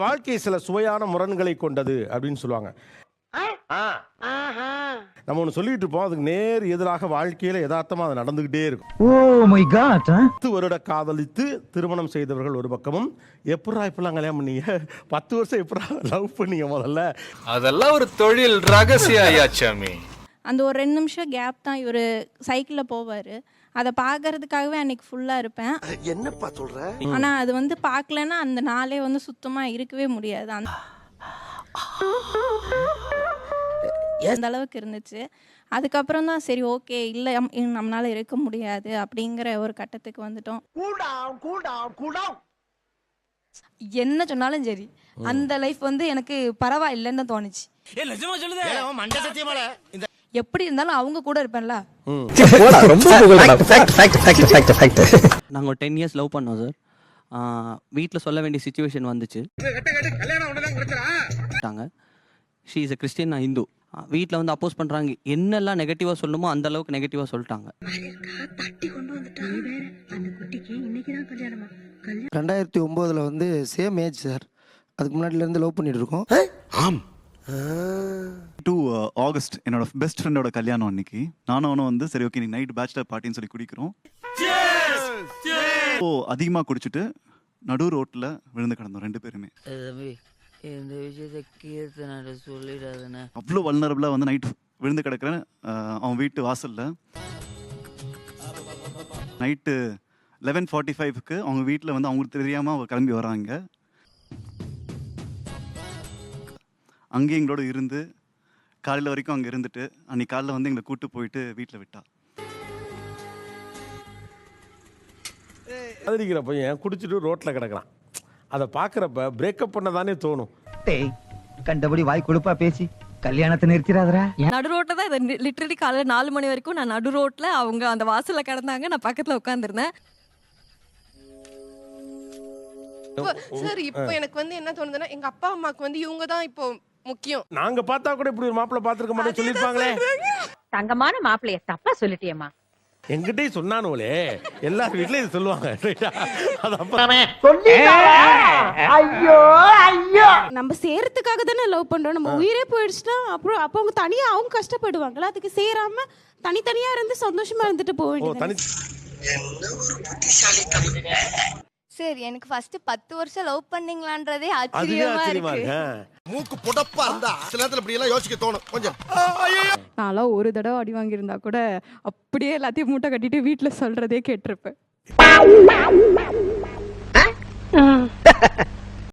வாழ்க்கை சில சுவையான முரண்களை கொண்டது அப்படின்னு சொல்லுவாங்க. நம்ம ஒன்று சொல்லிட்டு இருப்போம், அதுக்கு நேர் எதிராக வாழ்க்கையில யதார்த்தமா அது நடந்துகிட்டே இருக்கும். Oh my God. 10 வருட காதலித்து திருமணம் செய்தவர்கள் ஒரு பக்கமும், எப்படா இப்பெல்லாம் கல்யாணம் பண்ணீங்க, 10 வருஷம் எப்படா லவ் பண்ணீங்க முதல்ல, அதெல்லாம் ஒரு தொழில் ரகசிய ஐயாச்சாமி. அந்த ஒரு 2 நிமிஷம் கேப் தான் இவர் சைக்கிளில் போவார். அதை பார்க்கறதுக்காகவே அன்னைக்கு ஃபுல்லாக இருப்பேன். என்னப்பா சொல்ற? ஆனால் அது வந்து பார்க்கலன்னா அந்த நாளே வந்து சுத்தமாக இருக்கவே முடியாது. அந்த அளவுக்கு இருந்துச்சு. அதுக்கப்புறம் தான் சரி ஓகே இல்லை நம்மளால இருக்க முடியாது அப்படிங்கிற ஒரு கட்டத்துக்கு வந்துட்டோம். என்ன சொன்னாலும் சரி அந்த லைஃப் வந்து எனக்கு பரவாயில்லைன்னு தான் தோணுச்சு. எப்படி இருந்தாலும் அவங்க கூட இருப்பேன்ல. நாங்கள் ஒரு 10 இயர்ஸ் லவ் பண்ணோம் சார். வீட்டில் சொல்ல வேண்டிய சுச்சுவேஷன் வந்துச்சு. ஷீ இஸ் எ கிறிஸ்டியன், நான் ஹிந்து. வீட்டில் வந்து அப்போஸ் பண்ணுறாங்க, என்னெல்லாம் நெகட்டிவாக சொல்லணுமோ அந்த அளவுக்கு நெகட்டிவாக சொல்லிட்டாங்க. 2009 வந்து சேம் ஏஜ் சார். அதுக்கு முன்னாடிலேருந்து லவ் பண்ணிட்டு இருக்கோம். ஆம். 2 ஆகஸ்ட் என்னோட பெஸ்ட் ஃப்ரெண்டோட கல்யாணம் அன்னைக்கு. நானும் அவனும் வந்து சரி ஓகே நீ நைட் பேச்சுலர் பார்ட்டின்னு சொல்லி குடிக்கிறோம். அதிகமாக குடிச்சிட்டு நடு ரோட்டில் விழுந்து கிடந்தோம் 2 பேருமே. இந்த விஷயத்தை கீர்த்தனால சொல்லிடாதுன்னு அவ்வளோ வல்னரபிளாக வந்து நைட் விழுந்து கிடக்கிறேன் அவன் வீட்டு வாசலில். நைட்டு 11:45க்கு அவங்க வீட்டில் வந்து அவங்களுக்கு தெரியாமல் அவங்க கிளம்பி வராங்க. அங்கேயும் எங்களோட இருந்து காலையில் வரைக்கும் அங்கே இருந்துட்டு அன்னைக்கு காலையில் வந்து எங்களை கூப்பிட்டு போயிட்டு வீட்டில் விட்டா. அதிரிக்கிற பையன் குடிச்சிட்டு ரோட்டில் கிடக்குறான். அதை பார்க்குறப்ப பிரேக்கப் பண்ண தானே தோணும். கண்டபடி வாய் கொழுப்பா பேசி கல்யாணத்தை நிறுத்திடாதரா. நடு ரோட்ல தான் இதை லிட்டரலி காலையில் 4 மணி வரைக்கும் நான் நடு ரோட்ல அவங்க அந்த வாசல்ல கிடந்தாங்க, நான் பக்கத்துல உட்காந்துருந்தேன். சார் இப்போ எனக்கு வந்து என்ன தோணுதுன்னா எங்க அப்பா அம்மாக்கு வந்து இவங்க தான் இப்போ முக்கியம். நாங்க பார்த்தா கூட இப்படி ஒரு மாப்பிள்ளை பார்த்துருக்க மாட்டேன்னு சொல்லியிருப்பாங்களே. தங்கமான மாப்பிள்ளைய தப்பா சொல்லிட்டியம்மா. எங்கிட்டே சொன்னானுங்களே, எல்லார் வீட்லயும் இது சொல்லுவாங்க. நம்ம சேரத்துக்காக தானே லவ் பண்றோம். நம்ம உயிரே போயிடுச்சுன்னா அப்புறம் அப்போ அவங்க தனியா அவங்க கஷ்டப்படுவாங்களா? அதுக்கு சேராம தனித்தனியா இருந்து சந்தோஷமா இருந்துட்டு போக வேண்டியது. சரி, எனக்கு ஃபர்ஸ்ட் 10 வருஷம் லவ் பண்ணீங்களான்றதே ஆச்சரியமா இருக்கு. மூக்கு புடப்பா இருந்தா சில நேரத்துல இப்படி எல்லாம் யோசிக்க தோணும் கொஞ்சம். நான்லாம் ஒரு தடவை அடி வாங்கியிருந்தா கூட அப்படியே எல்லாத்தையும் மூட்டை கட்டிட்டு வீட்டுல சொல்றதே கேட்டிருப்பேன்.